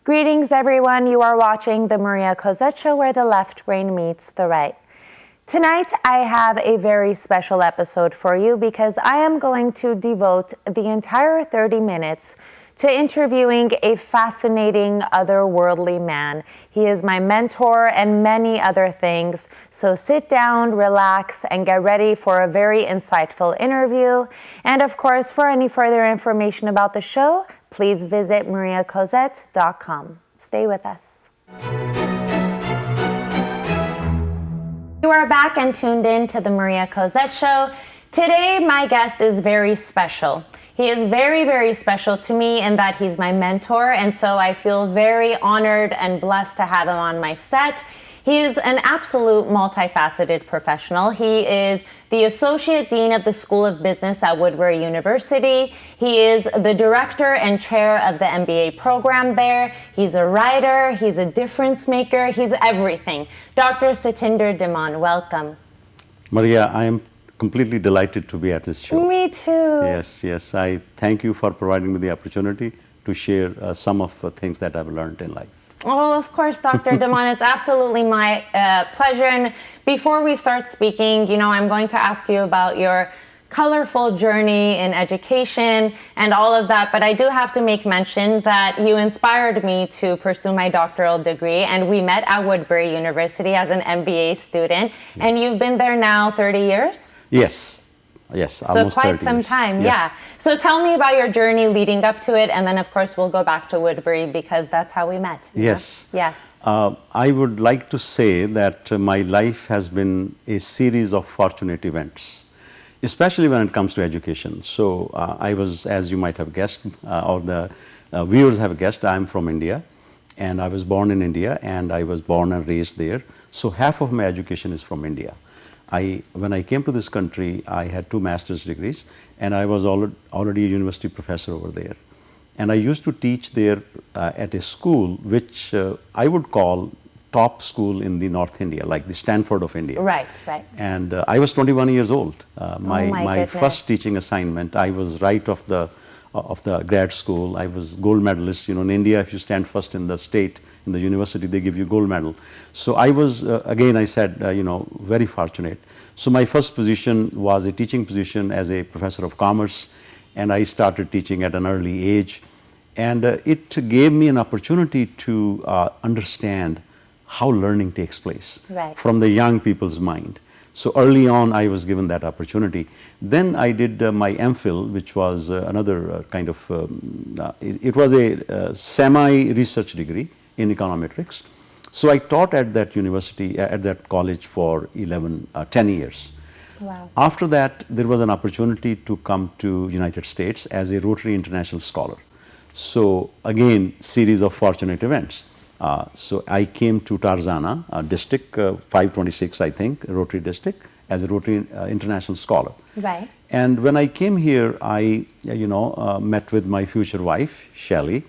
Greetings, everyone. You are watching the Maria Cozette Show, where the left brain meets the right. Tonight, I have a very special episode for you because I am going to devote the entire 30 minutes to interviewing a fascinating otherworldly man. He is my mentor and many other things. So sit down, relax, and get ready for a very insightful interview. And of course, for any further information about the show, please visit mariacozette.com. Stay with us. You are back and tuned in to the Maria Cozette Show. Today, my guest is very special. He is very, very special to me in that he's my mentor, and so I feel very honored and blessed to have him on my set. He is an absolute multifaceted professional. He is the Associate Dean of the School of Business at Woodbury University. He is the Director and Chair of the MBA program there. He's a writer, he's a difference maker, he's everything. Dr. Satinder Dhiman, welcome. Maria, I am completely delighted to be at this show. Me too. Yes. I thank you for providing me the opportunity to share some of the things that I've learned in life. Oh, of course, Dr. Dhiman, it's absolutely my pleasure. And before we start speaking, I'm going to ask you about your colorful journey in education and all of that. But I do have to make mention that you inspired me to pursue my doctoral degree. And we met at Woodbury University as an MBA student. Yes. And you've been there now 30 years? Yes, so quite some time, yes. Yeah. So tell me about your journey leading up to it, and then of course we'll go back to Woodbury because that's how we met. Yes. Yeah. I would like to say that my life has been a series of fortunate events, especially when it comes to education. So I was, as you might have guessed, or the viewers have guessed, I'm from India, and I was born in India, and I was born and raised there. So half of my education is from India. When I came to this country, I had 2 master's degrees, and I was already a university professor over there. And I used to teach there at a school which I would call top school in the North India, like the Stanford of India. Right. And I was 21 years old. My first teaching assignment, I was right of the grad school. I was gold medalist. In India, if you stand first in the state, in the university, they give you gold medal. So I was, again, I said, very fortunate. So my first position was a teaching position as a professor of commerce, and I started teaching at an early age. And it gave me an opportunity to understand how learning takes place from the young people's mind. So early on, I was given that opportunity. Then I did my MPhil, which was another kind of, it was a semi-research degree in econometrics. So I taught at that university, at that college for 10 years. Wow. After that, there was an opportunity to come to United States as a Rotary International Scholar. So again, series of fortunate events. So I came to Tarzana, district 526, I think, Rotary district, as a Rotary International Scholar. Right. And when I came here, I, met with my future wife, Shelley.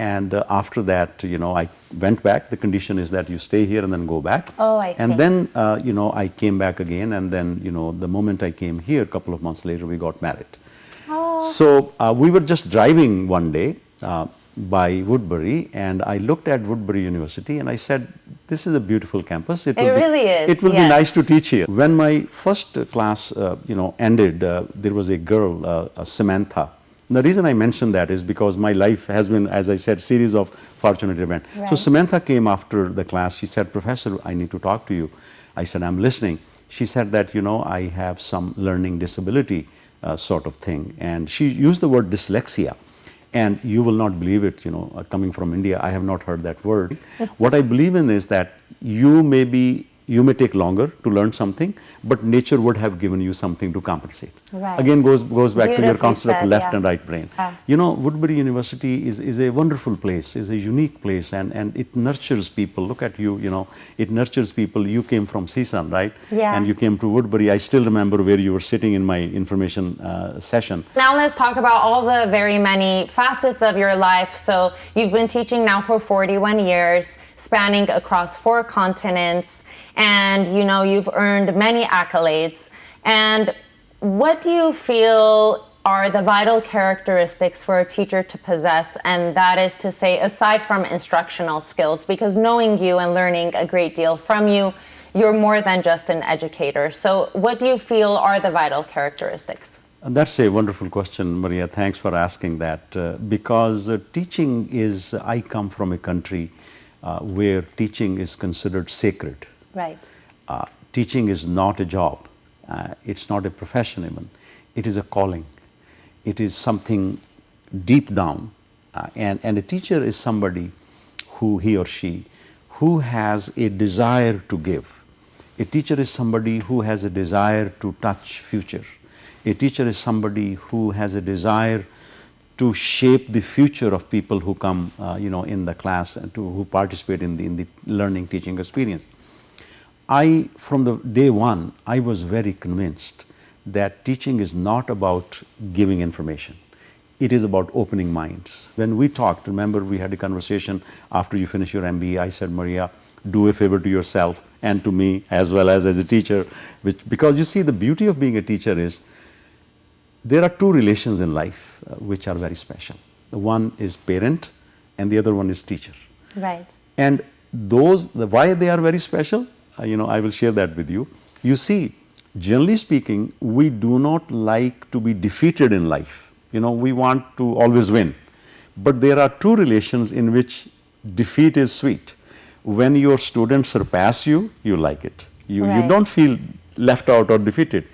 And after that, I went back. The condition is that you stay here and then go back. Oh, I see. And then, I came back again. And then, the moment I came here, a couple of months later, we got married. Oh. So we were just driving one day by Woodbury, and I looked at Woodbury University and I said, this is a beautiful campus. It really is. It would be nice to teach here. When my first class, ended, there was a girl, Samantha. The reason I mention that is because my life has been, as I said, series of fortunate events. Right. So Samantha came after the class. She said, Professor, I need to talk to you. I said, I'm listening. She said that, I have some learning disability sort of thing. And she used the word dyslexia. And you will not believe it, coming from India, I have not heard that word. What I believe in is that you may take longer to learn something, but nature would have given you something to compensate. Right. Again, goes back to your concept of left yeah. and right brain. Woodbury University is a wonderful place, is a unique place, and it nurtures people. Look at you, it nurtures people. You came from CSUN, right? Yeah. And you came to Woodbury. I still remember where you were sitting in my information session. Now let's talk about all the very many facets of your life. So you've been teaching now for 41 years, spanning across 4 continents. And you've earned many accolades. And what do you feel are the vital characteristics for a teacher to possess, and that is to say, aside from instructional skills, because knowing you and learning a great deal from you, you're more than just an educator. So what do you feel are the vital characteristics? That's a wonderful question, Maria. Thanks for asking that. Because teaching is, I come from a country where teaching is considered sacred. Right. Teaching is not a job. It's not a profession even. It is a calling. It is something deep down. And a teacher is somebody who, he or she, who has a desire to give. A teacher is somebody who has a desire to touch future. A teacher is somebody who has a desire to shape the future of people who come, in the class and who participate in the learning teaching experience. From the day one, I was very convinced that teaching is not about giving information. It is about opening minds. When we talked, remember we had a conversation after you finish your MBA, I said, Maria, do a favor to yourself and to me as well as a teacher. Because you see, the beauty of being a teacher is there are two relations in life which are very special. The one is parent and the other one is teacher. Right. And why they are very special, I will share that with you. You see, generally speaking, we do not like to be defeated in life. We want to always win. But there are two relations in which defeat is sweet. When your students surpass you, you like it. You don't feel left out or defeated.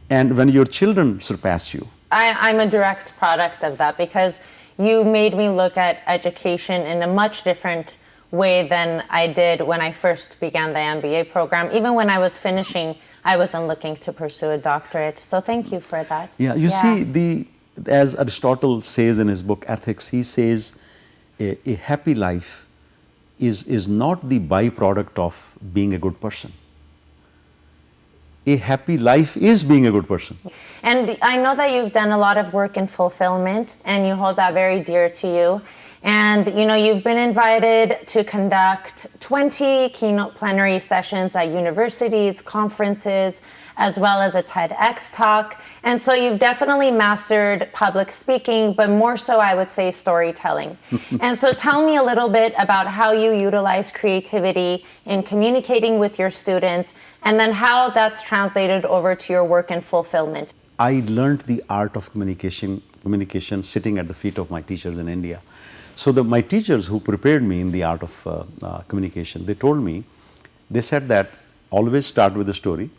And when your children surpass you. I'm a direct product of that, because you made me look at education in a much different way than I did when I first began the MBA program. Even when I was finishing, I wasn't looking to pursue a doctorate. So thank you for that. Yeah, you see, as Aristotle says in his book Ethics, he says a happy life is not the byproduct of being a good person. A happy life is being a good person. And I know that you've done a lot of work in fulfillment, and you hold that very dear to you. And you've been invited to conduct 20 keynote plenary sessions at universities, conferences, as well as a TEDx talk. And so you've definitely mastered public speaking, but more so I would say storytelling. And so tell me a little bit about how you utilize creativity in communicating with your students, and then how that's translated over to your work in fulfillment. I learned the art of communication sitting at the feet of my teachers in India. So my teachers who prepared me in the art of communication, they told me, they said that always start with a story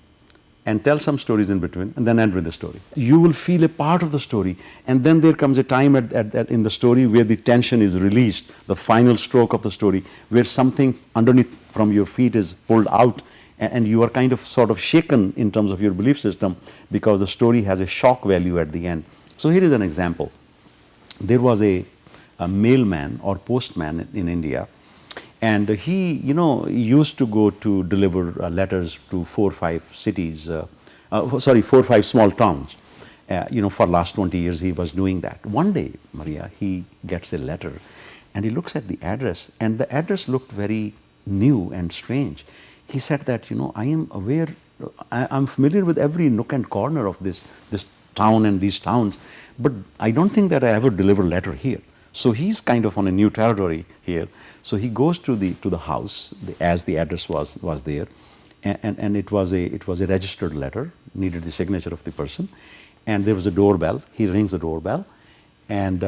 and tell some stories in between and then end with the story. You will feel a part of the story, and then there comes a time in the story where the tension is released, the final stroke of the story, where something underneath from your feet is pulled out, and you are kind of sort of shaken in terms of your belief system, because the story has a shock value at the end. So here is an example. There was a mailman or postman in India, and he used to go to deliver letters to 4 or 5 cities, 4 or 5 small towns. For last 20 years he was doing that. One day, Maria, he gets a letter and he looks at the address, and the address looked very new and strange. He said that, I am aware, I'm familiar with every nook and corner of this town and these towns, but I don't think that I ever deliver letter here. So he's kind of on a new territory here. So he goes to the house, as the address was there, and it was a registered letter, needed the signature of the person, and there was a doorbell. He rings the doorbell, and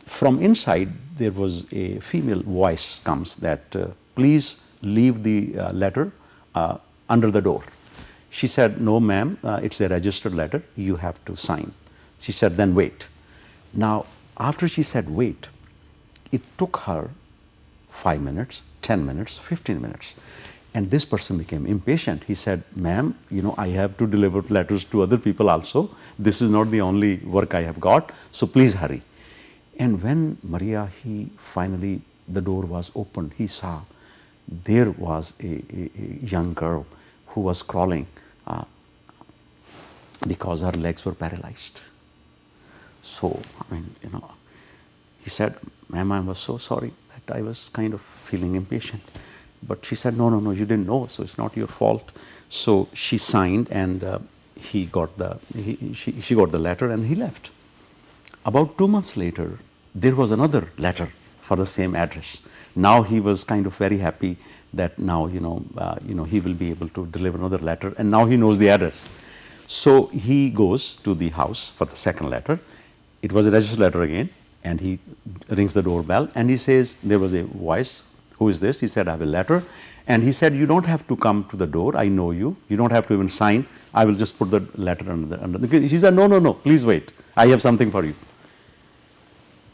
from inside there was a female voice comes that please leave the letter under the door. She said, no ma'am, it's a registered letter, you have to sign. She said, then wait. Now, after she said wait, it took her 5 minutes, 10 minutes, 15 minutes. And this person became impatient. He said, ma'am, I have to deliver letters to other people also. This is not the only work I have got, so please hurry. And when Maria, the door was opened, he saw there was a young girl who was crawling because her legs were paralyzed. So, he said, ma'am, I was so sorry that I was kind of feeling impatient. But she said, no, you didn't know, so it's not your fault. So she signed, and she got the letter, and he left. About 2 months later, there was another letter for the same address. Now he was kind of very happy that now, he will be able to deliver another letter, and now he knows the address. So he goes to the house for the second letter. It was a registered letter again, and he rings the doorbell, and he says, there was a voice, who is this? He said, I have a letter. And he said, you don't have to come to the door, I know you. You don't have to even sign. I will just put the letter under the. She said, no, please wait. I have something for you.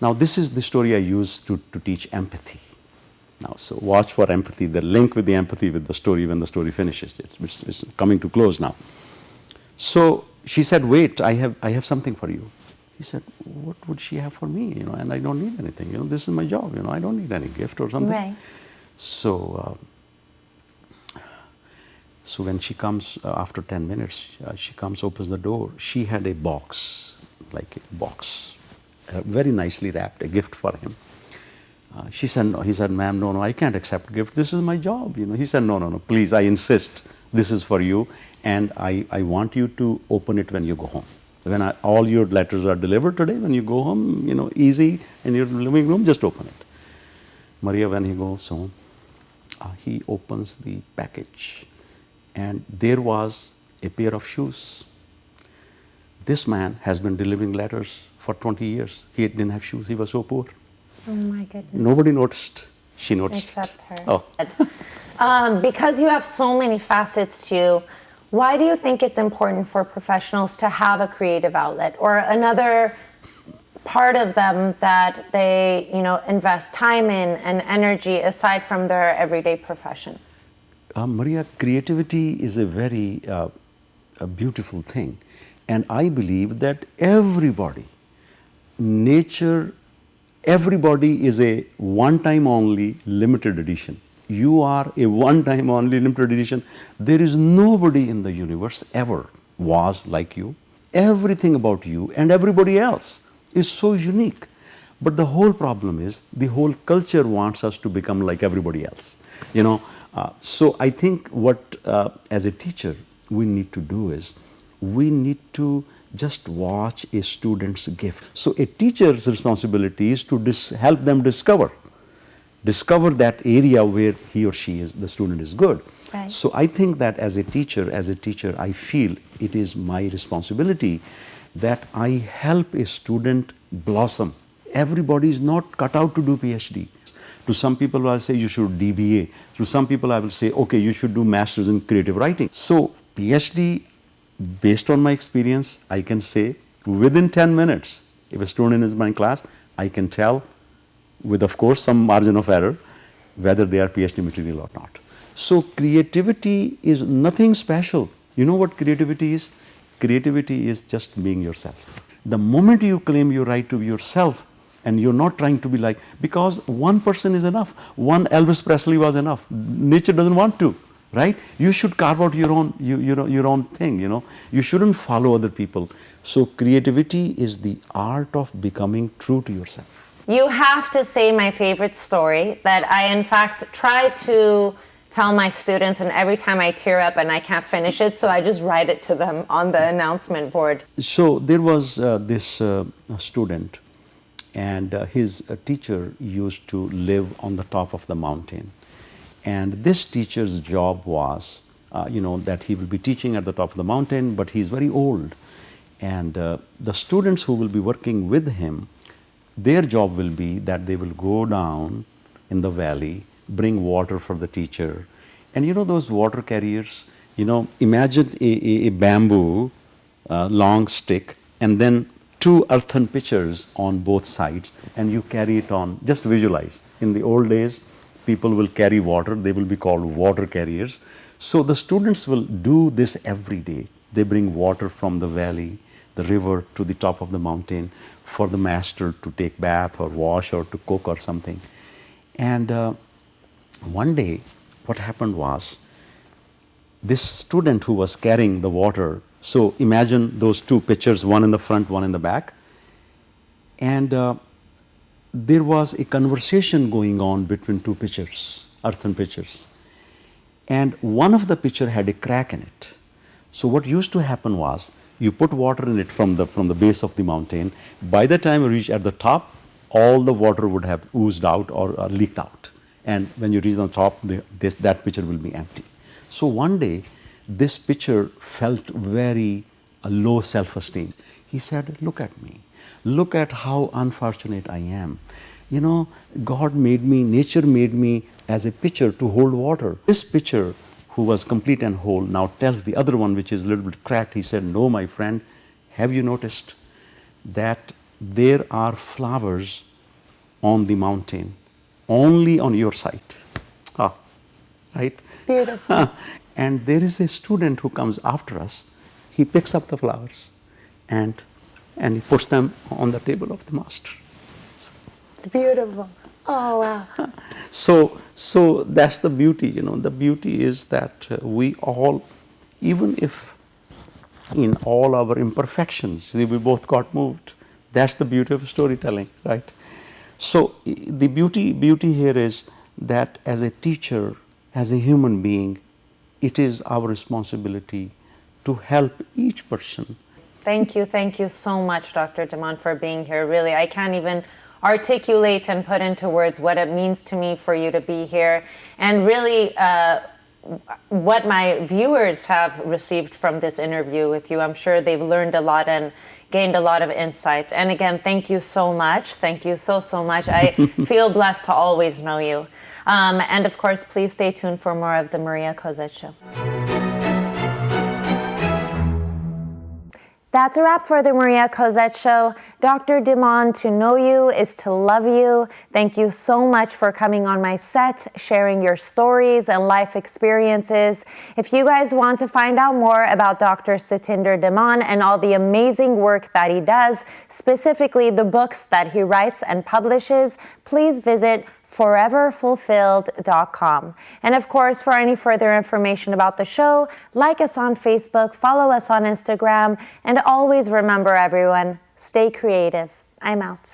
Now, this is the story I use to teach empathy. Now, so watch for empathy, the link with the empathy with the story when the story finishes. It's coming to close now. So she said, wait, I have something for you. He said, what would she have for me? And I don't need anything. This is my job. I don't need any gift or something. Right. So when she comes after 10 minutes, she comes, opens the door. She had a box, very nicely wrapped, a gift for him. She said, no. He said, ma'am, no, I can't accept gift. This is my job. He said, no, please, I insist. This is for you, and I want you to open it when you go home. When all your letters are delivered today, when you go home, easy in your living room, just open it. Maria, when he goes home, he opens the package, and there was a pair of shoes. This man has been delivering letters for 20 years. He didn't have shoes. He was so poor. Oh my goodness. Nobody noticed. She noticed. Except her. Oh. Because you have so many facets to you, why do you think it's important for professionals to have a creative outlet or another part of them that they, invest time in and energy aside from their everyday profession? Maria, creativity is a very a beautiful thing. And I believe that everybody is a one-time only limited edition. You are a one-time only limited edition. There is nobody in the universe ever was like you. Everything about you and everybody else is so unique. But the whole problem is the whole culture wants us to become like everybody else. So I think what as a teacher we need to do is we need to just watch a student's gift. So a teacher's responsibility is to help them discover that area where he or she the student is good. Right. So I think that as a teacher, I feel it is my responsibility that I help a student blossom. Everybody is not cut out to do PhD. To some people I will say you should do DBA. To some people I will say, okay, you should do Masters in Creative Writing. So PhD, based on my experience, I can say within 10 minutes, if a student is in my class, I can tell with, of course, some margin of error, whether they are PhD material or not. So creativity is nothing special. You know what creativity is? Creativity is just being yourself. The moment you claim your right to be yourself, and you're not trying to be like, because one person is enough. One Elvis Presley was enough. Nature doesn't want to, right? You should carve out your own thing, You shouldn't follow other people. So creativity is the art of becoming true to yourself. You have to say my favorite story that I, in fact, try to tell my students, and every time I tear up and I can't finish it, so I just write it to them on the announcement board. So there was this student, and his teacher used to live on the top of the mountain. And this teacher's job was, that he will be teaching at the top of the mountain, but he's very old. And the students who will be working with him, their job will be that they will go down in the valley, bring water for the teacher. And those water carriers, imagine a bamboo long stick and then 2 earthen pitchers on both sides, and you carry it on. Just visualize. In the old days, people will carry water. They will be called water carriers. So the students will do this every day. They bring water from the valley, the river, to the top of the mountain for the master to take bath or wash or to cook or something. And one day, what happened was, this student who was carrying the water, so imagine those 2 pitchers, one in the front, one in the back. And there was a conversation going on between 2 pitchers, earthen pitchers. And one of the pitcher had a crack in it. So what used to happen was, you put water in it from the base of the mountain. By the time you reach at the top, all the water would have oozed out or leaked out. And when you reach the top, that pitcher will be empty. So one day, this pitcher felt very low self-esteem. He said, look at me. Look at how unfortunate I am. You know, God made me, nature made me as a pitcher to hold water. This pitcher, who was complete and whole, now tells the other one, which is a little bit cracked. He said, no, my friend, have you noticed that there are flowers on the mountain only on your side? Ah, right? Beautiful. And there is a student who comes after us. He picks up the flowers and he puts them on the table of the master. It's beautiful. Oh, wow. So that's the beauty, you know. The beauty is that we all, even if in all our imperfections, we both got moved. That's the beauty of storytelling, right? So the beauty here is that as a teacher, as a human being, it is our responsibility to help each person. Thank you so much, Dr. Dhiman, for being here. Really, I can't even articulate and put into words what it means to me for you to be here, and really what my viewers have received from this interview with you. I'm sure they've learned a lot and gained a lot of insight. And again, thank you so much. Thank you so much. I feel blessed to always know you. And of course, please stay tuned for more of the Maria Cozette Show. That's a wrap for the Maria Cozette Show. Dr. Dhiman, to know you is to love you. Thank you so much for coming on my set, sharing your stories and life experiences. If you guys want to find out more about Dr. Satinders Dhiman and all the amazing work that he does, specifically the books that he writes and publishes, please visit foreverfulfilled.com. And of course, for any further information about the show, like us on Facebook, follow us on Instagram, and always remember, everyone, stay creative. I'm out.